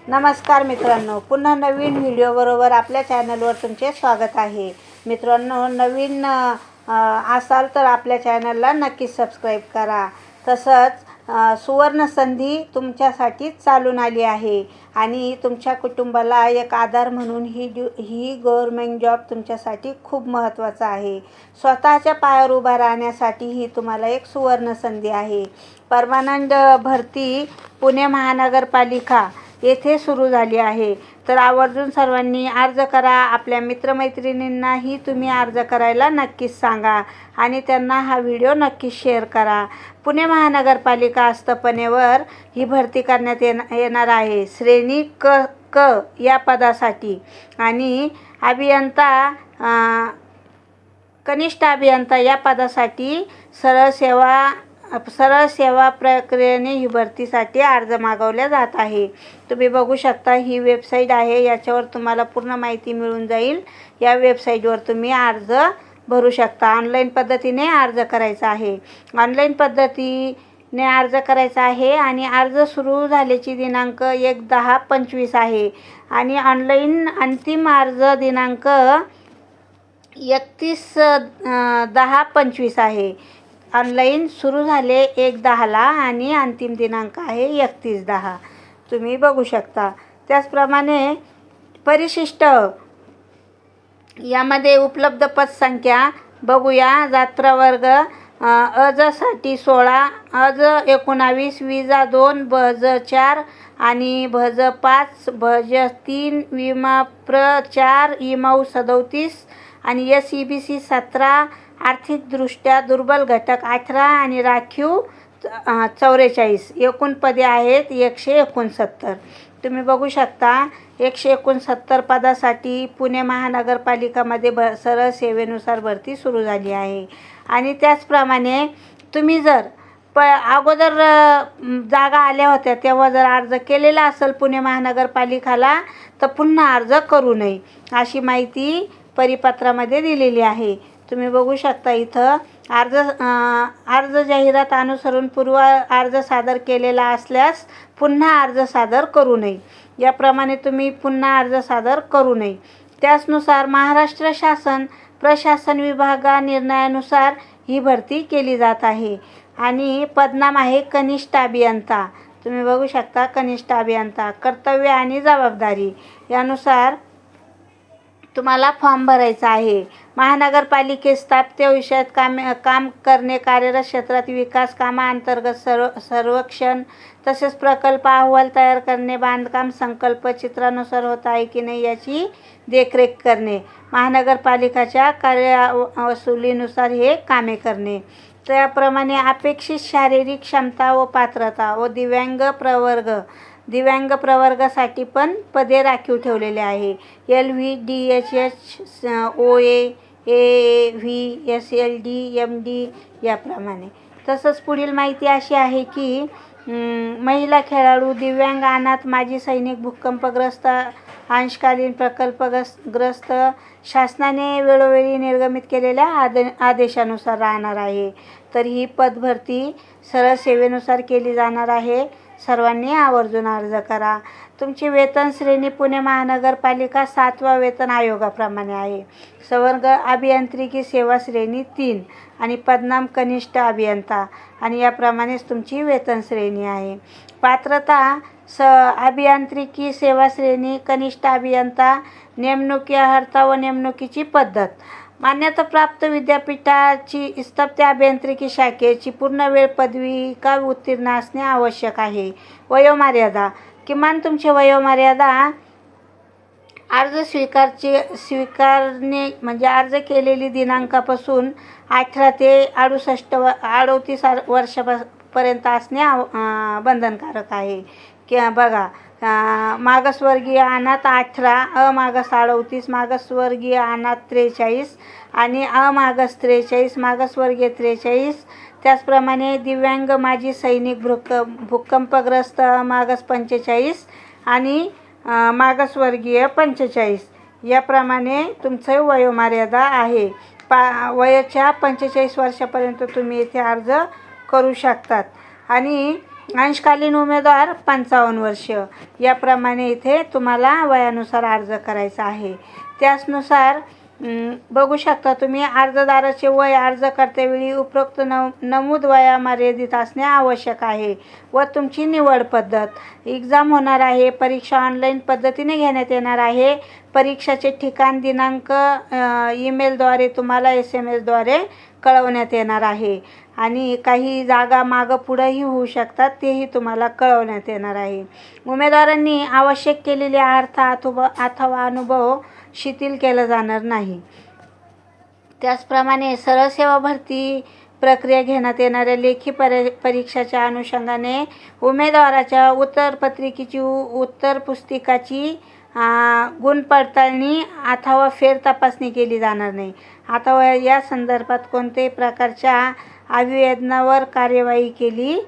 नमस्कार मित्रांनो, पुन्हा नवीन व्हिडिओबरोबर आपल्या चॅनलवर तुमचे स्वागत आहे. मित्रांनो, नवीन असाल तर आपल्या चॅनलला नक्कीच सबस्क्राईब करा. तसंच सुवर्ण संधी तुमच्यासाठी चालून आली आहे आणि तुमच्या कुटुंबाला एक आधार म्हणून ही गव्हर्मेंट जॉब तुमच्यासाठी खूप महत्त्वाचा आहे. स्वतःच्या पायावर उभा राहण्यासाठी ही तुम्हाला एक सुवर्ण संधी आहे. परमनंट भरती पुणे महानगरपालिका येथे सुरू झाली आहे. तर आवर्जून सर्वांनी अर्ज करा. आपल्या मित्रमैत्रिणींनाही तुम्ही अर्ज करायला नक्कीच सांगा आणि त्यांना हा व्हिडिओ नक्कीच शेअर करा. पुणे महानगरपालिका आस्थापनेवर ही भरती करण्यात येणार आहे. श्रेणी क या पदासाठी आणि कनिष्ठ अभियंता या पदासाठी सरळ सेवा प्रक्रियेने ही भरतीसाठी अर्ज मागवल्या जात आहे. तुम्ही बघू शकता, ही वेबसाईट आहे. याच्यावर तुम्हाला पूर्ण माहिती मिळून जाईल. या वेबसाईटवर तुम्ही अर्ज भरू शकता. ऑनलाईन पद्धतीने अर्ज करायचा आहे. ऑनलाईन पद्धतीने अर्ज करायचा आहे आणि अर्ज सुरू झाल्याची दिनांक 1/10/25 आहे आणि ऑनलाईन अंतिम अर्ज दिनांक 31/10/25 आहे. ऑनलाईन सुरू झाले 1/10ला आणि अंतिम दिनांक आहे 31/10. तुम्ही बघू शकता. त्याचप्रमाणे परिशिष्ट यामध्ये उपलब्ध पदसंख्या बघूया. जात प्रवर्ग अज साठी 16, अज 19, विजा 2, भज 4 आणि भज 5, भज 3, विमाप्र 4, इमाऊ 37 आणि SEBC 17, आर्थिकदृष्ट्या दुर्बल घटक 18 आणि राखीव 44. एकूण पदे आहेत 169. तुम्ही बघू शकता, 169 पदासाठी पुणे महानगरपालिकामध्ये सरळ सेवेनुसार भरती सुरू झाली आहे. आणि त्याचप्रमाणे तुम्ही जर अगोदर जागा आल्या होत्या तेव्हा जर अर्ज केलेला असेल पुणे महानगरपालिकाला, तर पुन्हा अर्ज करू नये अशी माहिती परिपत्रामध्ये दिलेली आहे. तुम्ही बघू शकता इथं अर्ज जाहिरात अनुसरून पूर्व अर्ज सादर केलेला असल्यास पुन्हा अर्ज सादर करू नये. याप्रमाणे तुम्ही पुन्हा अर्ज सादर करू नये. त्याचनुसार महाराष्ट्र शासन प्रशासन विभागा निर्णयानुसार ही भरती केली जात आहे आणि पदनाम आहे कनिष्ठ अभियंता. तुम्ही बघू शकता, कनिष्ठ अभियंता. कर्तव्य आणि जबाबदारी यानुसार तुम्हाला फॉर्म भरायचा आहे. महानगरपालिकेत स्थापित विषयात काम करणे, कार्यरत क्षेत्रात विकास कामांतर्गत सर्वेक्षण तसेच प्रकल्प अहवाल तयार करणे, बांधकाम संकल्प चित्रानुसार होत आहे की नाही याची देखरेख करणे, महानगरपालिकाच्या कार्यवसुलीनुसार हे कामे करणे. त्याप्रमाणे अपेक्षित शारीरिक क्षमता व पात्रता व दिव्यांग प्रवर्गासाठी पण पदे राखीव ठेवलेले आहे. LV, DHH, OA, AAV, SLD, MD याप्रमाणे. तसंच पुढील माहिती अशी आहे की महिला खेळाडू, दिव्यांग, अनाथ, माजी सैनिक, भूकंपग्रस्त, अंशकालीन प्रकल्पग्रस्त शासनाने वेळोवेळी निर्गमित केलेल्या आदेशानुसार राहणार आहे. तर ही पदभरती सरळ सेवेनुसार केली जाणार आहे. सर्वांनी आवर्जून अर्ज करा. तुमची वेतन श्रेणी पुणे महानगरपालिका 7व्या वेतन आयोगाप्रमाणे आहे. संवर्ग अभियांत्रिकी सेवा श्रेणी 3 आणि पदनाम कनिष्ठ अभियंता आणि याप्रमाणेच तुमची वेतन श्रेणी आहे. पात्रता अभियांत्रिकी सेवा श्रेणी कनिष्ठ अभियंता. नेमणुकी अर्हता व नेमणुकीची पद्धत. मान्यताप्राप्त विद्यापीठाची स्थापत्य अभियांत्रिकी शाखेची पूर्णवेळ पदविका उत्तीर्ण असणे आवश्यक आहे. वयोमर्यादा. किमान तुमची वयोमर्यादा अर्ज स्वीकारणे म्हणजे अर्ज केलेली दिनांकापासून 18 ते 38 वर्षापर्यंत असणे बंधनकारक आहे. बघा, मागासवर्गीय अनाथ 18, अमागास 38, मागासवर्गीय अनाथ 43 आणि अमागास 43, मागासवर्गीय 43. त्याचप्रमाणे दिव्यांग, माजी सैनिक, भूकंपग्रस्त मागास 45 आणि मागासवर्गीय 45 याप्रमाणे तुमचं वयोमर्यादा आहे. वयाच्या 45 वर्षापर्यंत तुम्ही येथे अर्ज करू शकतात. आणि अंशकालीन उमेदवार 55 वर्ष याप्रमाणे इथे तुम्हाला वयानुसार अर्ज करायचा आहे. त्याचनुसार बघू शकता तुम्ही अर्जदाराचे वय अर्ज करतेवेळी उपरोक्त नमूद वयामर्यादित असणे आवश्यक आहे व तुमची निवड पद्धत एक्झाम होणार आहे. परीक्षा ऑनलाईन पद्धतीने घेण्यात येणार आहे. परीक्षाचे ठिकाण दिनांक ईमेलद्वारे तुम्हाला SMS द्वारे कळवण्यात येणार आहे आणि काही जागा मागं पुढंही होऊ शकतात तेही तुम्हाला कळवण्यात येणार आहे. उमेदवारांनी आवश्यक केलेले अर्थ अथवा अनुभव शिथिल केलं जाणार नाही. त्याचप्रमाणे सरळ सेवा भरती प्रक्रिया घेण्यात येणाऱ्या लेखी परीक्षेच्या अनुषंगाने उमेदवाराच्या उत्तरपत्रिकेची उत्तरपुस्तिकाची गुणपडताळणी अथवा फेरतपासणी केली जाणार नाही. अथवा या संदर्भात कोणत्याही प्रकारच्या अभिवेदनावर कार्यवाही केली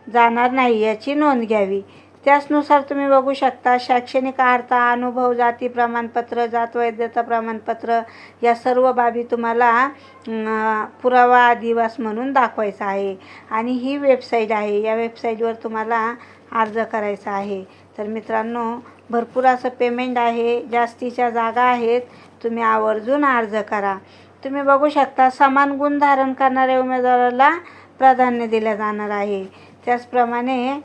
जाणार नाही याची नोंद घ्यावी. त्याचनुसार तुम्ही बघू शकता शैक्षणिक अर्हता, अनुभव, जाती प्रमाणपत्र, जात वैधता प्रमाणपत्र या सर्व बाबी तुम्हाला पुरावा आदिवास म्हणून दाखवायचा आहे आणि ही वेबसाईट आहे. या वेबसाईटवर तुम्हाला अर्ज करायचा आहे. तर मित्रांनो, भरपूर असं पेमेंट आहे, जास्तीच्या जागा आहेत, तुम्ही आवर्जून अर्ज करा. तुम्ही बघू शकता समान गुण धारण करणाऱ्या उमेदवाराला प्राधान्य दिले जाणार आहे. त्याचप्रमाणे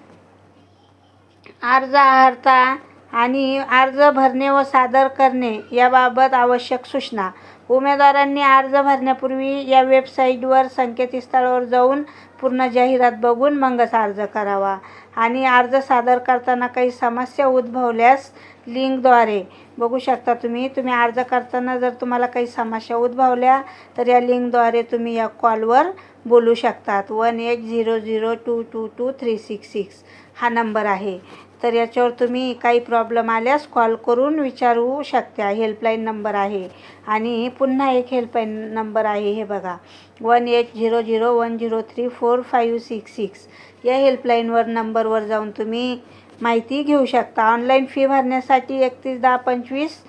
अर्ज अर्हता आणि अर्ज भरणे व सादर करणे याबाबत आवश्यक सूचना. उमेदवारांनी अर्ज भरण्यापूर्वी या वेबसाईटवर संकेतस्थळावर जाऊन पूर्ण जाहिरात बघून मगच अर्ज करावा आणि अर्ज सादर करताना काही समस्या उद्भवल्यास लिंकद्वारे बघू शकता तुम्ही अर्ज करताना जर तुम्हाला काही समस्या उद्भवल्या तर या लिंकद्वारे तुम्ही या कॉलवर बोलू शकतात. 1800222366 हा नंबर आहे. तर याच्यावर तुम्ही काही प्रॉब्लेम आल्यास कॉल करून विचारू शकता. हेल्पलाईन नंबर आहे आणि पुन्हा एक हेल्पलाईन नंबर आहे, हे बघा 180010345666 या हेल्पलाईनवर नंबरवर जाऊन तुम्ही माहिती घेऊ शकता. ऑनलाईन फी भरण्यासाठी 31/10/25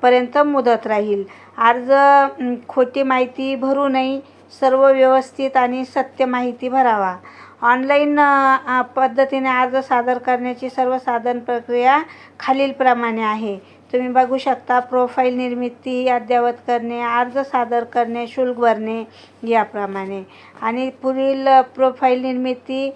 पर्यंत मुदत राहील. अर्ज खोटी माहिती भरू नये, सर्व व्यवस्थित आणि सत्य माहिती भरावा. ऑनलाईन पद्धतीने अर्ज सादर करण्याची सर्वसाधारण प्रक्रिया खालीलप्रमाणे आहे. तुम्ही बघू शकता प्रोफाईल निर्मिती, अद्ययावत करणे, अर्ज सादर करणे, शुल्क भरणे याप्रमाणे. आणि पुढील प्रोफाईल निर्मिती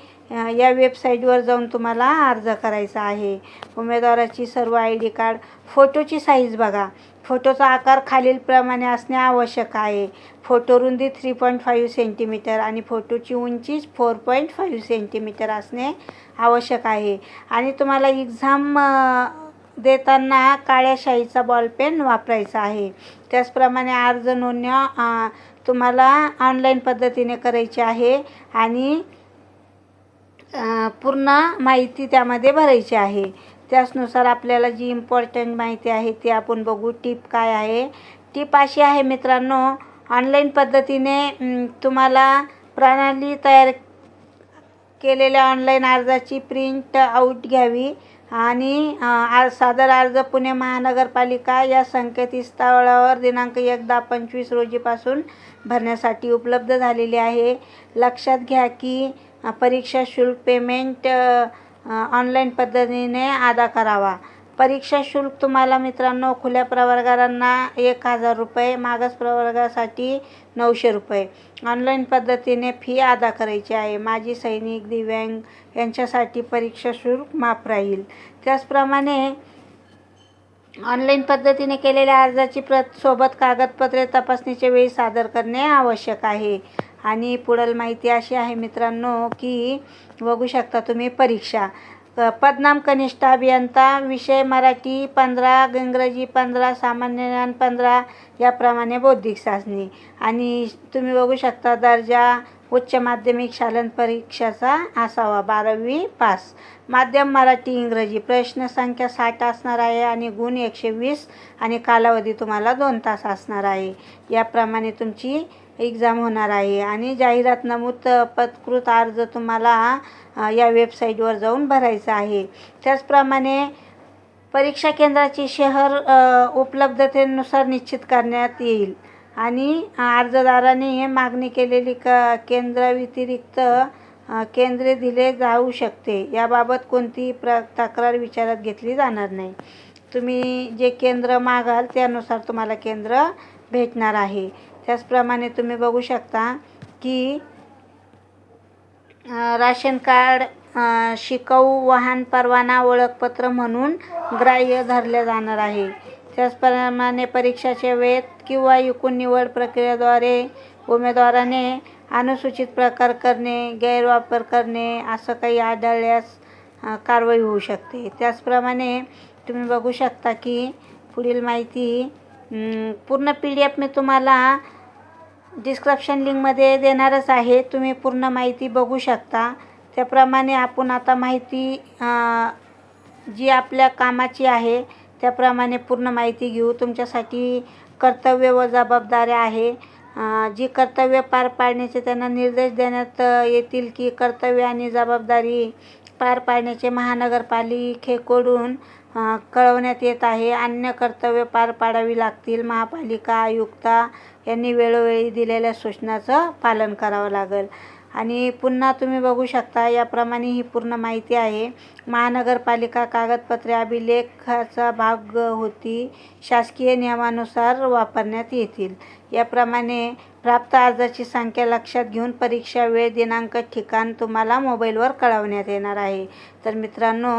या वेबसाईटवर जाऊन तुम्हाला अर्ज करायचा आहे. उमेदवाराची सर्व ID कार्ड, फोटोची साईज बघा. फोटोचा आकार खालीलप्रमाणे असणे आवश्यक आहे. फोटो रुंदी 3.5 सेंटीमीटर आणि फोटोची उंची 4.5 सेंटीमीटर असणे आवश्यक आहे. आणि तुम्हाला एक्झाम देताना काळ्या शाईचा बॉलपेन वापरायचा आहे. त्याचप्रमाणे अर्ज नोंदणी तुम्हाला ऑनलाईन पद्धतीने करायची आहे आणि पूर्ण माहिती त्यामध्ये भरायची आहे. त्याचनुसार आपल्याला जी इम्पॉर्टंट माहिती आहे ती आपण बघू. टिप काय आहे? टिप अशी आहे मित्रांनो, ऑनलाईन पद्धतीने तुम्हाला प्रणाली तयार केलेल्या ऑनलाईन अर्जाची प्रिंट आऊट घ्यावी आणि सादर अर्ज पुणे महानगरपालिका या संकेतस्थळावर दिनांक 1/10/25 रोजीपासून भरण्यासाठी उपलब्ध झालेली आहे. लक्षात घ्या की परीक्षा शुल्क पेमेंट ऑनलाईन पद्धतीने अदा करावा. परीक्षा शुल्क तुम्हाला मित्रांनो खुल्या प्रवर्गांना 1000 रुपये, मागास प्रवर्गासाठी 900 रुपये ऑनलाईन पद्धतीने फी अदा करायची आहे. माजी सैनिक, दिव्यांग यांच्यासाठी परीक्षा शुल्क माफ राहील. त्याचप्रमाणे ऑनलाईन पद्धतीने केलेल्या अर्जाची प्रत सोबत कागदपत्रे तपासणीच्या वेळी सादर करणे आवश्यक आहे. आणि पुढील माहिती अशी आहे मित्रांनो की बघू शकता तुम्ही परीक्षा पदनाम कनिष्ठ अभियंता, विषय मराठी 15, इंग्रजी 15, सामान्य ज्ञान 15 याप्रमाणे बौद्धिक चाचणी. आणि तुम्ही बघू शकता दर्जा उच्च माध्यमिक शालेय परीक्षेचा असावा, 12वी पास. माध्यम मराठी इंग्रजी. प्रश्न संख्या 60 असणार आहे आणि गुण 120 आणि कालावधी तुम्हाला 2 तास असणार आहे. याप्रमाणे तुमची एक्झाम होणार आहे आणि जाहिरात नमूद पत्कृत अर्ज तुम्हाला या वेबसाईटवर जाऊन भरायचा आहे. त्याचप्रमाणे परीक्षा केंद्राची शहर उपलब्धतेनुसार निश्चित करण्यात येईल आणि अर्जदाराने मागणी केलेली केंद्राव्यतिरिक्त केंद्रे दिले जाऊ शकते. याबाबत कोणतीही तक्रार विचारात घेतली जाणार नाही. तुम्ही जे केंद्र मागाल त्यानुसार तुम्हाला केंद्र भेटणार आहे. त्याचप्रमाणे तुम्ही बघू शकता की राशन कार्ड शिकाऊ वाहन परवाना ओळखपत्र म्हणून ग्राह्य धरले जाणार आहे. त्याचप्रमाणे परीक्षेच्या वेळेत किंवा एकूण निवड प्रक्रियेद्वारे उमेदवाराने अनुचित प्रकार करणे, गैरवापर करणे असं काही आढळल्यास कारवाई होऊ शकते. त्याचप्रमाणे तुम्ही बघू शकता की पुढील माहिती पूर्ण PDF मी तुम्हाला डिस्क्रिप्शन लिंकमध्ये देणारच आहे. तुम्ही पूर्ण माहिती बघू शकता. त्याप्रमाणे आपण आता माहिती जी आपल्या कामाची आहे त्याप्रमाणे पूर्ण माहिती घेऊ. तुमच्यासाठी कर्तव्य व जबाबदाऱ्या आहे. जी कर्तव्य पार पाडण्याचे त्यांना निर्देश देण्यात येतील की कर्तव्य आणि जबाबदारी पार पाडण्याचे महानगरपालिकेकडून कळवण्यात येत आहे. अन्य कर्तव्य पार पाडावी लागतील. महापालिका आयुक्त यांनी वेळोवेळी दिलेल्या सूचनांचं पालन करावं लागेल. आणि पुन्हा तुम्ही बघू शकता याप्रमाणे ही पूर्ण माहिती आहे. महानगरपालिका कागदपत्रे अभिलेखाचा भाग होती शासकीय नियमानुसार वापरण्यात येतील. याप्रमाणे प्राप्त अर्जाची संख्या लक्षात घेऊन परीक्षा वेळ, दिनांक, ठिकाण तुम्हाला मोबाईलवर कळवण्यात येणार आहे. तर मित्रांनो,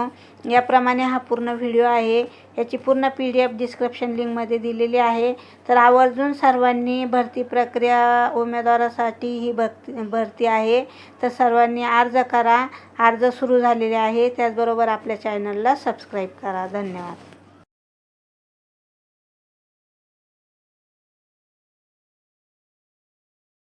याप्रमाणे हा पूर्ण व्हिडिओ आहे. याची पूर्ण PDF डिस्क्रिप्शन लिंकमध्ये दिलेली आहे. तर आवर्जून सर्वांनी भरती प्रक्रिया उमेदवारासाठी ही भरती आहे. तर सर्वांनी अर्ज करा. अर्ज सुरू झालेले आहे. त्याचबरोबर आपल्या चॅनलला सबस्क्राईब करा. धन्यवाद.